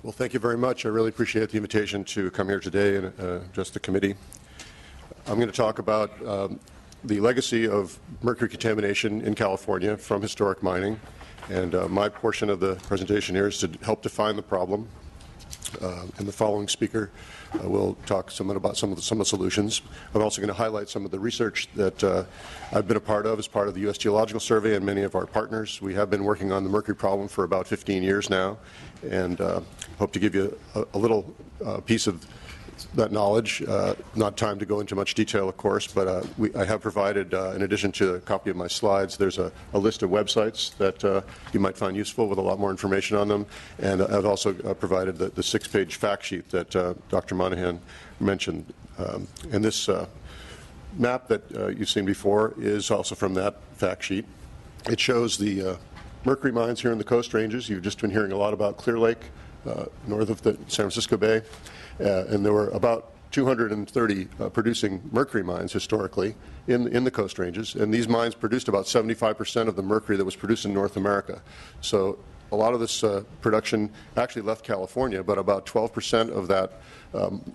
Well, thank you very much. I really appreciate the invitation to come here today and address the committee. I'm going to talk about the legacy of mercury contamination in California from historic mining. And my portion of the presentation here is to help define the problem. And the following speaker will talk somewhat about some of the solutions. I'm also going to highlight some of the research that I've been a part of as part of the US Geological Survey and many of our partners. We have been working on the mercury problem for about 15 years now, and hope to give you a little piece of that knowledge. Not time to go into much detail, of course, but I have provided, in addition to a copy of my slides, there's a list of websites that you might find useful with a lot more information on them. And I've also provided the 6-page fact sheet that Dr. Monahan mentioned. And this map that you've seen before is also from that fact sheet. It shows the mercury mines here in the Coast Ranges. You've just been hearing a lot about Clear Lake, north of the San Francisco Bay. And there were about 230 producing mercury mines historically in the Coast Ranges. And these mines produced about 75% of the mercury that was produced in North America. So a lot of this production actually left California, but about 12% of that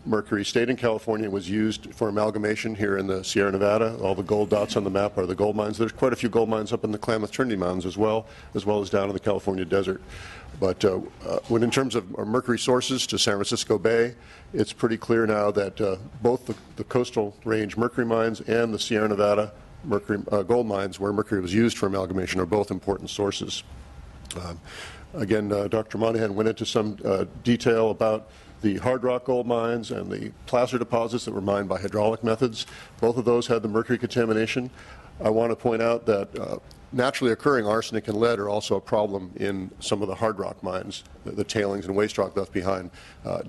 mercury stayed in California and was used for amalgamation here in the Sierra Nevada. All the gold dots on the map are the gold mines. There's quite a few gold mines up in the Klamath Trinity Mountains as well as down in the California desert. But when in terms of mercury sources to San Francisco Bay, it's pretty clear now that both the coastal range mercury mines and the Sierra Nevada mercury, gold mines where mercury was used for amalgamation are both important sources. Again, Dr. Monahan went into some detail about the hard rock gold mines and the placer deposits that were mined by hydraulic methods. Both of those had the mercury contamination. I want to point out that naturally occurring arsenic and lead are also a problem in some of the hard rock mines. The tailings and waste rock left behind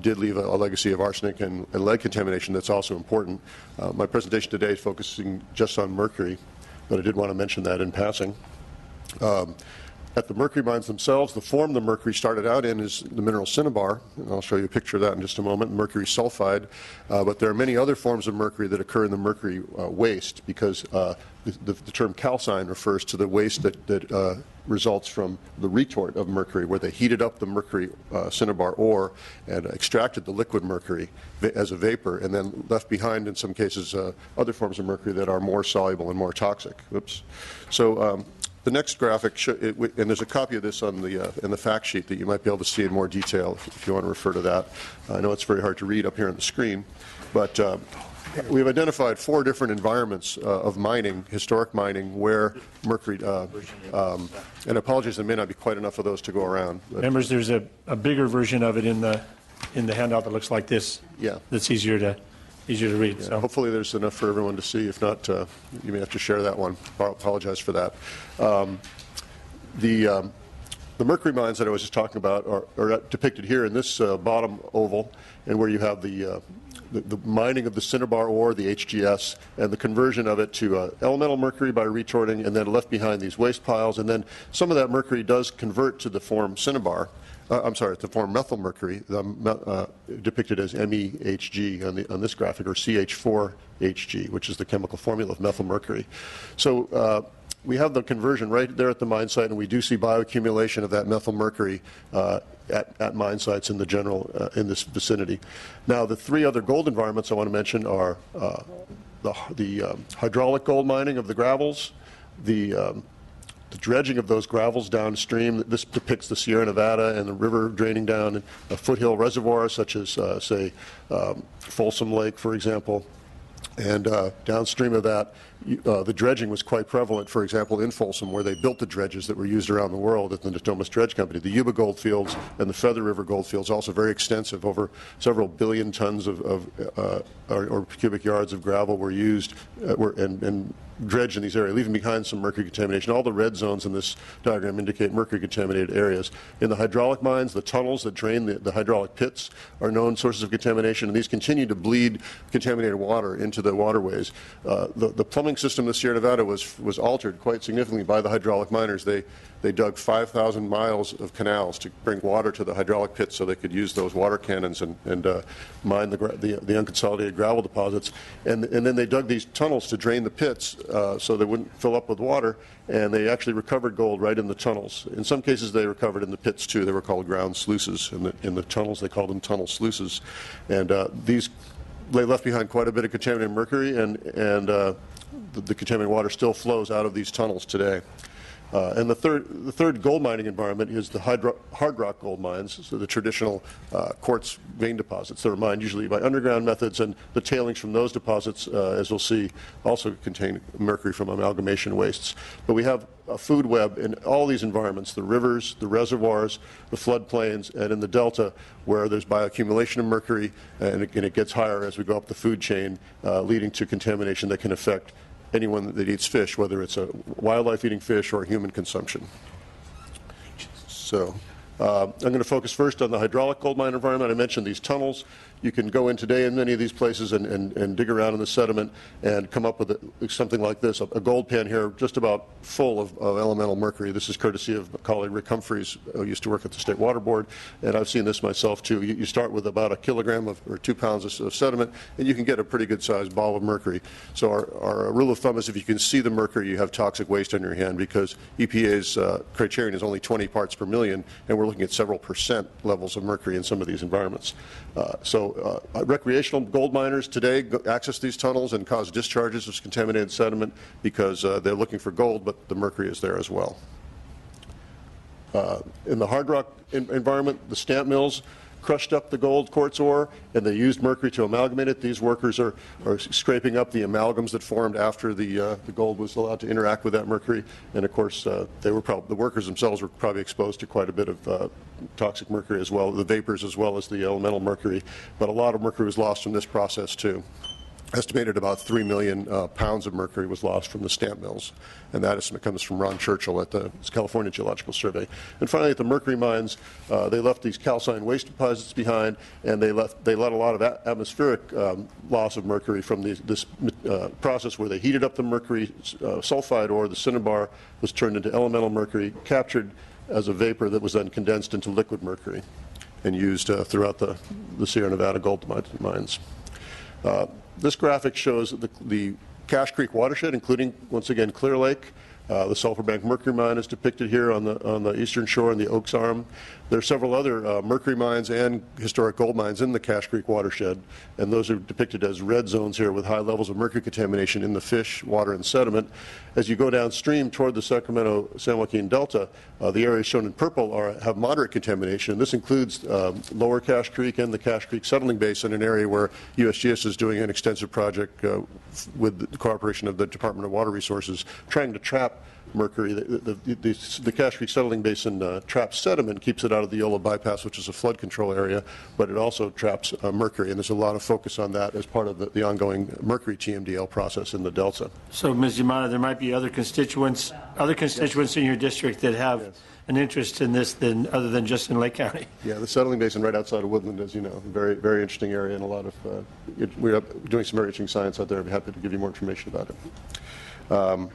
did leave a legacy of arsenic and lead contamination that's also important. My presentation today is focusing just on mercury, but I did want to mention that in passing. At the mercury mines themselves, the form the mercury started out in is the mineral cinnabar, and I'll show you a picture of that in just a moment, mercury sulfide. But there are many other forms of mercury that occur in the mercury waste, because the term calcine refers to the waste that results from the retort of mercury, where they heated up the mercury cinnabar ore and extracted the liquid mercury as a vapor, and then left behind, in some cases, other forms of mercury that are more soluble and more toxic. Oops. So the next graphic, and there's a copy of this on in the fact sheet that you might be able to see in more detail if you want to refer to that. I know it's very hard to read up here on the screen, but we've identified 4 different environments of mining, historic mining, where mercury, and apologies, there may not be quite enough of those to go around. Members, there's a bigger version of it in the handout that looks like this. Yeah. That's easier to read. Yeah, so hopefully there's enough for everyone to see. If not, you may have to share that one. I apologize for that. The mercury mines that I was just talking about are depicted here in this bottom oval, and where you have the mining of the cinnabar ore, the HGS, and the conversion of it to elemental mercury by retorting, and then left behind these waste piles. And then some of that mercury does convert to the form cinnabar. To form methyl mercury, depicted as MEHG on this graphic, or CH4HG, which is the chemical formula of methyl mercury. So we have the conversion right there at the mine site, and we do see bioaccumulation of that methyl mercury at mine sites in the general in this vicinity. Now, the 3 other gold environments I want to mention are the hydraulic gold mining of the gravels, the dredging of those gravels downstream. This depicts the Sierra Nevada and the river draining down a foothill reservoir, such as, say, Folsom Lake, for example. And downstream of that, the dredging was quite prevalent, for example, in Folsom, where they built the dredges that were used around the world at the Natomas Dredge Company. The Yuba gold fields and the Feather River gold fields, also very extensive, over several billion tons or cubic yards of gravel were used and dredged in these areas, leaving behind some mercury contamination. All the red zones in this diagram indicate mercury contaminated areas. In the hydraulic mines, the tunnels that drain the hydraulic pits are known sources of contamination, and these continue to bleed contaminated water into the waterways. The plumbing system of the Sierra Nevada was altered quite significantly by the hydraulic miners. They They dug 5,000 miles of canals to bring water to the hydraulic pits so they could use those water cannons and mine the unconsolidated gravel deposits. And then they dug these tunnels to drain the pits so they wouldn't fill up with water, and they actually recovered gold right in the tunnels. In some cases they recovered in the pits too. They were called ground sluices. In the tunnels they called them tunnel sluices. And they left behind quite a bit of contaminated mercury, and the contaminated water still flows out of these tunnels today. And the third gold mining environment is the hard rock gold mines, so the traditional quartz vein deposits that are mined usually by underground methods, and the tailings from those deposits, as we'll see, also contain mercury from amalgamation wastes. But we have a food web in all these environments, the rivers, the reservoirs, the floodplains, and in the delta where there's bioaccumulation of mercury, and it gets higher as we go up the food chain, leading to contamination that can affect anyone that eats fish, whether it's a wildlife eating fish or human consumption. So I'm going to focus first on the hydraulic gold mine environment. I mentioned these tunnels. You can go in today in many of these places and dig around in the sediment and come up with something like this, a gold pan here just about full of elemental mercury. This is courtesy of my colleague Rick Humphreys, who used to work at the State Water Board, and I've seen this myself too. You start with about a kilogram or 2 pounds of sediment, and you can get a pretty good sized ball of mercury. So our rule of thumb is if you can see the mercury, you have toxic waste on your hand, because EPA's criterion is only 20 parts per million, and we're looking at several % levels of mercury in some of these environments. Recreational gold miners today access these tunnels and cause discharges of contaminated sediment because they're looking for gold, but the mercury is there as well. In the hard rock environment, the stamp mills crushed up the gold quartz ore, and they used mercury to amalgamate it. These workers are scraping up the amalgams that formed after the gold was allowed to interact with that mercury. And of course, the workers themselves were probably exposed to quite a bit of toxic mercury as well, the vapors as well as the elemental mercury. But a lot of mercury was lost from this process too. Estimated about 3 million pounds of mercury was lost from the stamp mills, and that estimate comes from Ron Churchill at the California Geological Survey. And finally, at the mercury mines, they left these calcined waste deposits behind, and they let a lot of atmospheric loss of mercury from this process where they heated up the mercury sulfide ore. The cinnabar was turned into elemental mercury, captured as a vapor that was then condensed into liquid mercury and used throughout the Sierra Nevada gold mines. This graphic shows the Cache Creek watershed, including, once again, Clear Lake. The Sulphur Bank Mercury Mine is depicted here on the eastern shore in the Oaks Arm. There are several other mercury mines and historic gold mines in the Cache Creek watershed, and those are depicted as red zones here with high levels of mercury contamination in the fish, water, and sediment. As you go downstream toward the Sacramento-San Joaquin Delta, the areas shown in purple have moderate contamination. This includes Lower Cache Creek and the Cache Creek Settling Basin, an area where USGS is doing an extensive project with the cooperation of the Department of Water Resources, trying to trap mercury. The Cache Creek Settling Basin traps sediment, keeps it out of the Yolo bypass, which is a flood control area, but it also traps mercury, and there's a lot of focus on that as part of the ongoing mercury TMDL process in the Delta. So, Ms. Yamada, there might be other constituents yes. in your district that have yes. an interest in this other than just in Lake County. Yeah, the settling basin right outside of Woodland, as you know, very, very interesting area, and a lot of we're doing some very interesting science out there. I'd be happy to give you more information about it.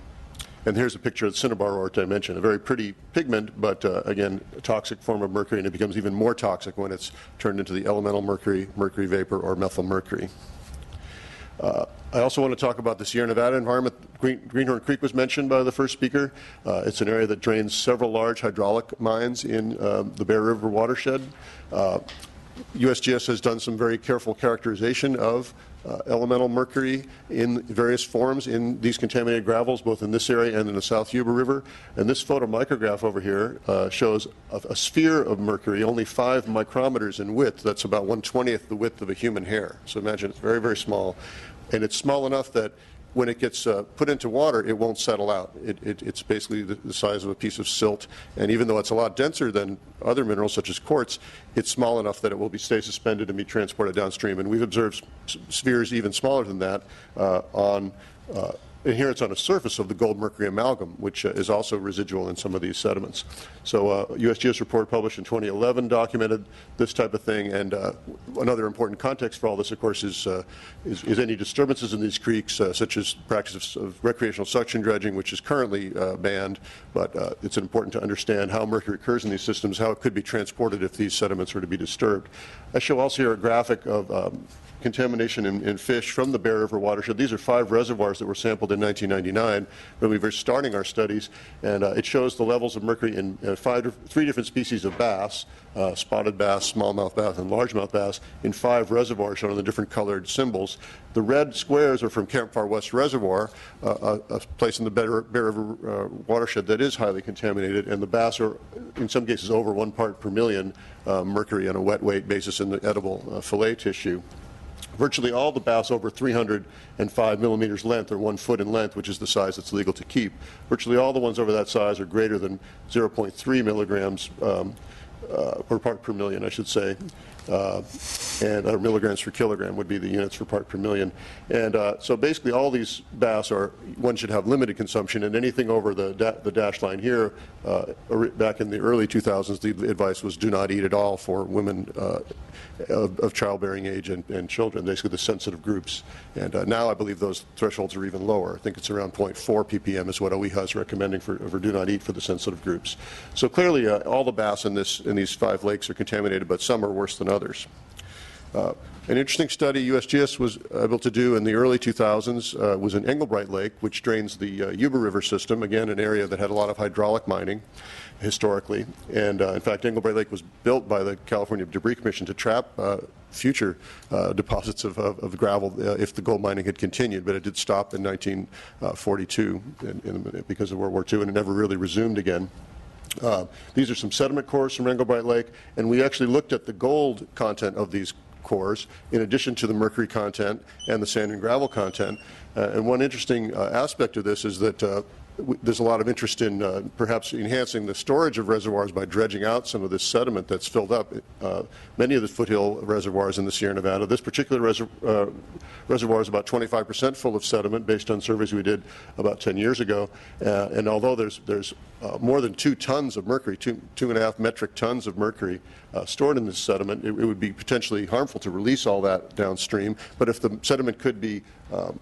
And here's a picture of the cinnabar ore I mentioned, a very pretty pigment, but again, a toxic form of mercury, and it becomes even more toxic when it's turned into the elemental mercury, mercury vapor, or methyl mercury. I also want to talk about the Sierra Nevada environment. Greenhorn Creek was mentioned by the first speaker. It's an area that drains several large hydraulic mines in the Bear River watershed. USGS has done some very careful characterization of elemental mercury in various forms in these contaminated gravels, both in this area and in the South Yuba River. And this photomicrograph over here shows a sphere of mercury, only 5 micrometers in width. That's about 1/20th the width of a human hair. So imagine it's very, very small. And it's small enough that when it gets put into water, it won't settle out. It's basically the size of a piece of silt, and even though it's a lot denser than other minerals such as quartz, it's small enough that it will stay suspended and be transported downstream. And we've observed spheres even smaller than that adherence on the surface of the gold-mercury amalgam, which is also residual in some of these sediments. So USGS report published in 2011 documented this type of thing, and another important context for all this, of course, is any disturbances in these creeks, such as practice of recreational suction dredging, which is currently banned, but it's important to understand how mercury occurs in these systems, how it could be transported if these sediments were to be disturbed. I show also here a graphic of contamination in fish from the Bear River watershed. These are 5 reservoirs that were sampled in 1999 when we were starting our studies, and it shows the levels of mercury in 3 different species of bass, spotted bass, smallmouth bass, and largemouth bass, in 5 reservoirs shown in the different colored symbols. The red squares are from Campfire West Reservoir, a place in the Bear River watershed that is highly contaminated, and the bass are, in some cases, over 1 part per million mercury on a wet weight basis in the edible fillet tissue. Virtually all the bass over 305 millimeters length, or 1 foot in length, which is the size that's legal to keep, virtually all the ones over that size are greater than 0.3 milligrams per part per million, I should say, and milligrams per kilogram would be the units for part per million. And so basically all these bass one should have limited consumption, and anything over the dashed line here, back in the early 2000s, the advice was do not eat at all for women of childbearing age and children, basically the sensitive groups. And now I believe those thresholds are even lower. I think it's around 0.4 ppm is what OEHA is recommending for do not eat for the sensitive groups. So clearly all the bass in these 5 lakes are contaminated, but some are worse than others. An interesting study USGS was able to do in the early 2000s was in Englebright Lake, which drains the Yuba River system, again an area that had a lot of hydraulic mining historically. And in fact, Englebright Lake was built by the California Debris Commission to trap future deposits of gravel if the gold mining had continued, but it did stop in 1942 because of World War II, and it never really resumed again. These are some sediment cores from Englebright Lake, and we actually looked at the gold content of these cores in addition to the mercury content and the sand and gravel content. And one interesting aspect of this is that there's a lot of interest in perhaps enhancing the storage of reservoirs by dredging out some of this sediment that's filled up many of the foothill reservoirs in the Sierra Nevada. This particular reservoir is about 25% full of sediment based on surveys we did about 10 years ago. And although there's more than 2 tons of mercury, 2.5 metric tons of mercury stored in this sediment, it would be potentially harmful to release all that downstream. But if the sediment could be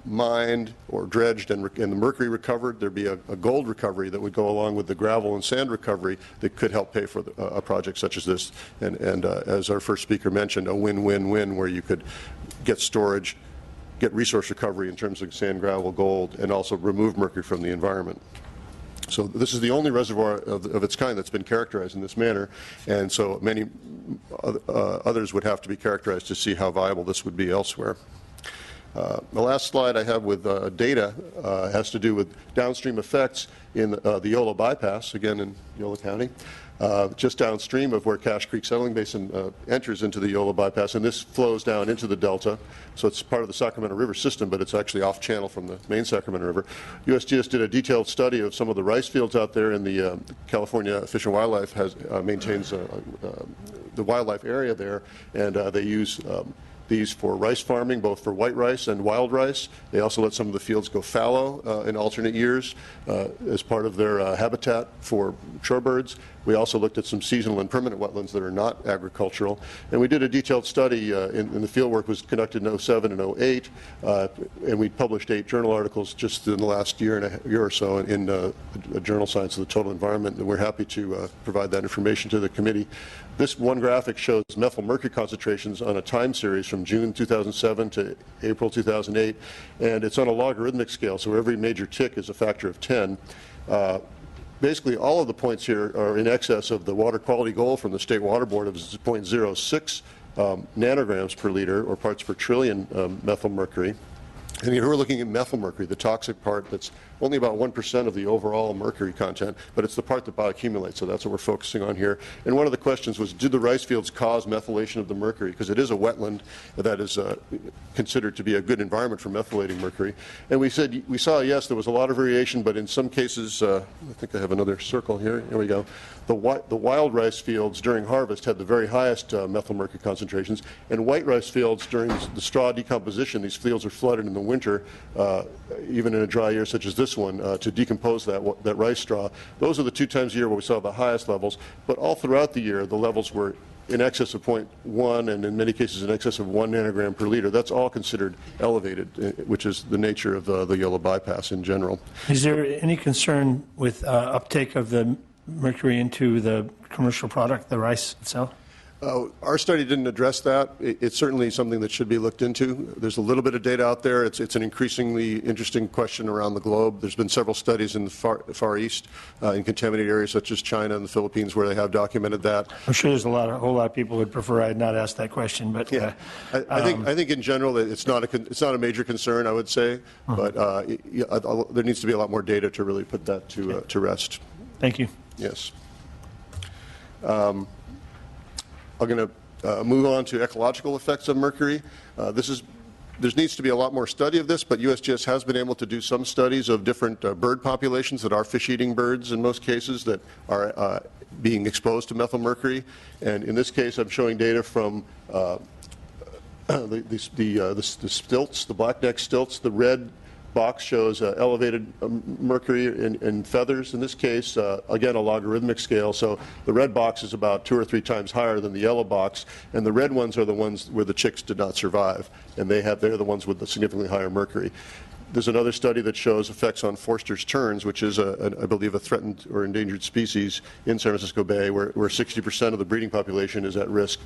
mined or dredged and the mercury recovered, there'd be a gold recovery that would go along with the gravel and sand recovery that could help pay for a project such as this. And as our first speaker mentioned, a win-win-win where you could get storage, get resource recovery in terms of sand, gravel, gold, and also remove mercury from the environment. So this is the only reservoir of its kind that's been characterized in this manner, and so many others would have to be characterized to see how viable this would be elsewhere. The last slide I have with data has to do with downstream effects in the Yolo bypass, again in Yolo County, just downstream of where Cache Creek Settling Basin enters into the Yolo bypass, and this flows down into the delta. So it's part of the Sacramento River system, but it's actually off channel from the main Sacramento River. USGS did a detailed study of some of the rice fields out there, and the California Fish and Wildlife maintains the wildlife area there, and they use these for rice farming, both for white rice and wild rice. They also let some of the fields go fallow in alternate years as part of their habitat for shorebirds. We also looked at some seasonal and permanent wetlands that are not agricultural. And we did a detailed study, and the field work was conducted in 07 and 08, and we published 8 journal articles just in the last year or so in a journal Science of the Total Environment, and we're happy to provide that information to the committee. This one graphic shows methyl mercury concentrations on a time series from June 2007 to April 2008, and it's on a logarithmic scale, so every major tick is a factor of 10. Basically, all of the points here are in excess of the water quality goal from the State Water Board of 0.06 nanograms per liter, or parts per trillion methyl mercury. And here we're looking at methyl mercury, the toxic part that's only about 1% of the overall mercury content, but it's the part that bioaccumulates, so that's what we're focusing on here. And one of the questions was, do the rice fields cause methylation of the mercury? Because it is a wetland that is considered to be a good environment for methylating mercury. And we saw, yes, there was a lot of variation, but in some cases, I think I have another circle here. Here we go. The wild rice fields during harvest had the very highest methylmercury concentrations, and white rice fields during the straw decomposition, these fields are flooded in the winter, even in a dry year such as this one, to decompose that rice straw. Those are the 2 times a year where we saw the highest levels, but all throughout the year the levels were in excess of 0.1 and in many cases in excess of 1 nanogram per liter. That's all considered elevated, which is the nature of the Yolo bypass in general. Is there any concern with uptake of the mercury into the commercial product, the rice itself? Our study didn't address that. It's certainly something that should be looked into. There's a little bit of data out there. It's an increasingly interesting question around the globe. There's been several studies in the Far East, in contaminated areas such as China and the Philippines, where they have documented that. I'm sure there's a whole lot of people would prefer I had not asked that question, but yeah, I think in general it's not a major concern, I would say, but there needs to be a lot more data to really put that to rest. Thank you. Yes. I'm going to move on to ecological effects of mercury. There needs to be a lot more study of this, but USGS has been able to do some studies of different bird populations that are fish-eating birds in most cases that are being exposed to methylmercury. And in this case, I'm showing data from the stilts, the black-necked stilts. The red box shows elevated mercury in feathers. In this case, again, a logarithmic scale. So the red box is about 2 or 3 times higher than the yellow box, and the red ones are the ones where the chicks did not survive, and they're the ones with the significantly higher mercury. There's another study that shows effects on Forster's terns, which is, I believe, a threatened or endangered species in San Francisco Bay, where 60% of the breeding population is at risk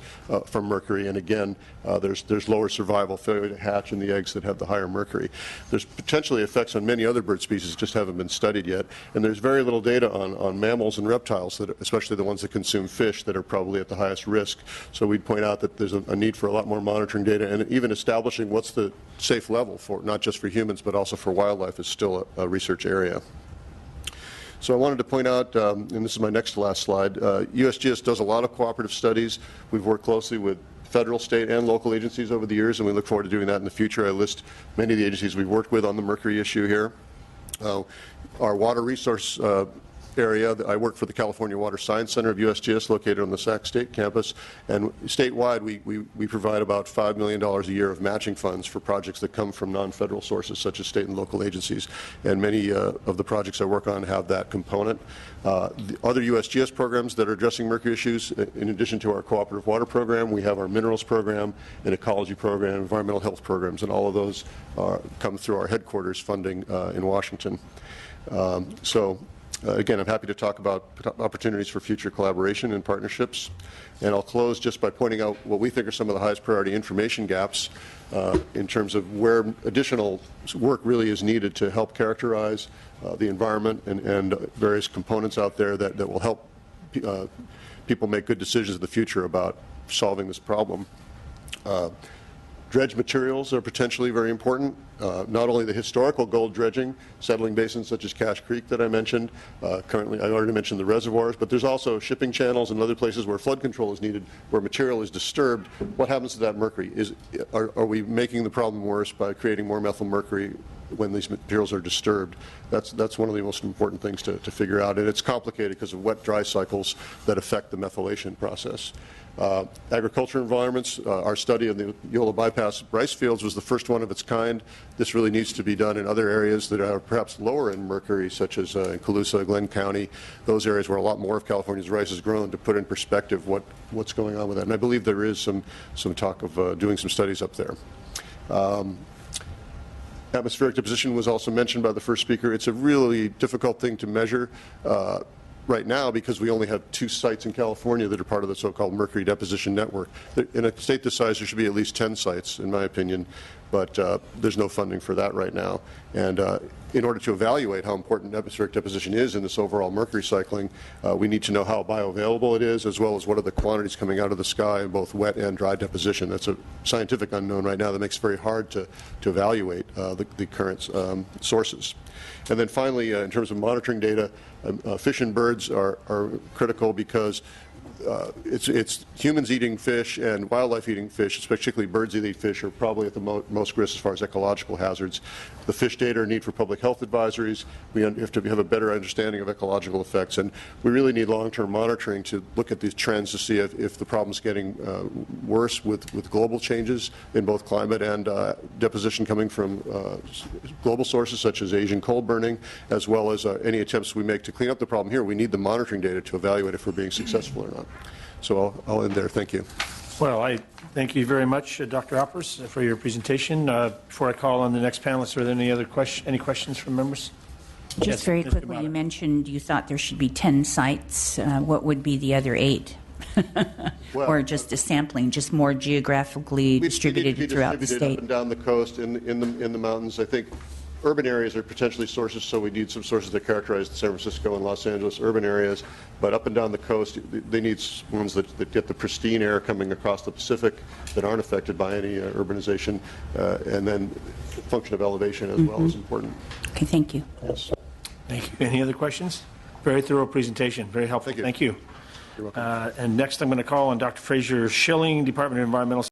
from mercury. And again, there's lower survival, failure to hatch in the eggs that have the higher mercury. There's potentially effects on many other bird species that just haven't been studied yet. And there's very little data on mammals and reptiles, especially the ones that consume fish, that are probably at the highest risk. So we'd point out that there's a need for a lot more monitoring data, and even establishing what's the safe level for not just for humans but also for wildlife is still a research area. So I wanted to point out, and this is my next to last slide, USGS does a lot of cooperative studies. We've worked closely with federal, state, and local agencies over the years, and we look forward to doing that in the future. I list many of the agencies we've worked with on the mercury issue here. Our water resource area, I work for the California Water Science Center of USGS, located on the Sac State campus, and statewide we provide about $5 million a year of matching funds for projects that come from non-federal sources such as state and local agencies, and many of the projects I work on have that component. The other USGS programs that are addressing mercury issues, in addition to our cooperative water program, we have our minerals program, an ecology program, environmental health programs, and all of those come through our headquarters funding in Washington. Again, I'm happy to talk about opportunities for future collaboration and partnerships. And I'll close just by pointing out what we think are some of the highest priority information gaps in terms of where additional work really is needed to help characterize the environment and various components out there that will help people make good decisions in the future about solving this problem. Dredge materials are potentially very important. Not only the historical gold dredging, settling basins such as Cache Creek that I mentioned. Currently, I already mentioned the reservoirs, but there's also shipping channels and other places where flood control is needed, where material is disturbed. What happens to that mercury? Are we making the problem worse by creating more methylmercury when these materials are disturbed? That's one of the most important things to figure out, and it's complicated because of wet-dry cycles that affect the methylation process. Agriculture environments, our study of the Yolo bypass rice fields was the first one of its kind. This really needs to be done in other areas that are perhaps lower in mercury, such as in Colusa, Glenn County, those areas where a lot more of California's rice is grown, to put in perspective what's going on with that. And I believe there is some talk of doing some studies up there. Atmospheric deposition was also mentioned by the first speaker. It's a really difficult thing to measure right now because we only have 2 sites in California that are part of the so-called mercury deposition network. In a state this size, there should be at least 10 sites, in my opinion. but there's no funding for that right now. And in order to evaluate how important atmospheric deposition is in this overall mercury cycling, we need to know how bioavailable it is, as well as what are the quantities coming out of the sky in both wet and dry deposition. That's a scientific unknown right now that makes it very hard to evaluate the current sources. And then finally, in terms of monitoring data, fish and birds are critical because it's humans eating fish and wildlife eating fish, particularly birds that eat fish, are probably at the most risk as far as ecological hazards. The fish data are need for public health advisories. We have to have a better understanding of ecological effects, and we really need long-term monitoring to look at these trends to see if the problem's getting worse with global changes in both climate and deposition coming from global sources such as Asian coal burning, as well as any attempts we make to clean up the problem here. We need the monitoring data to evaluate if we're being successful or not. So I'll end there. Thank you. Well, I thank you very much, Dr. Hoppers, for your presentation. Before I call on the next panelists, are there any questions from members? Just Yes, very Mr. quickly, Mata. you mentioned you thought there should be 10 sites. What would be the other 8? Or just a sampling, just more geographically distributed throughout the state? Up and down the coast, in the mountains. I think urban areas are potentially sources, so we need some sources that characterize San Francisco and Los Angeles urban areas. But up and down the coast, they need ones that get the pristine air coming across the Pacific that aren't affected by any urbanization. And then the function of elevation as well is important. Okay, thank you. Yes. Thank you. Any other questions? Very thorough presentation. Very helpful. Thank you. Thank you. You're welcome. And next, I'm going to call on Dr. Fraser Schilling, Department of Environmental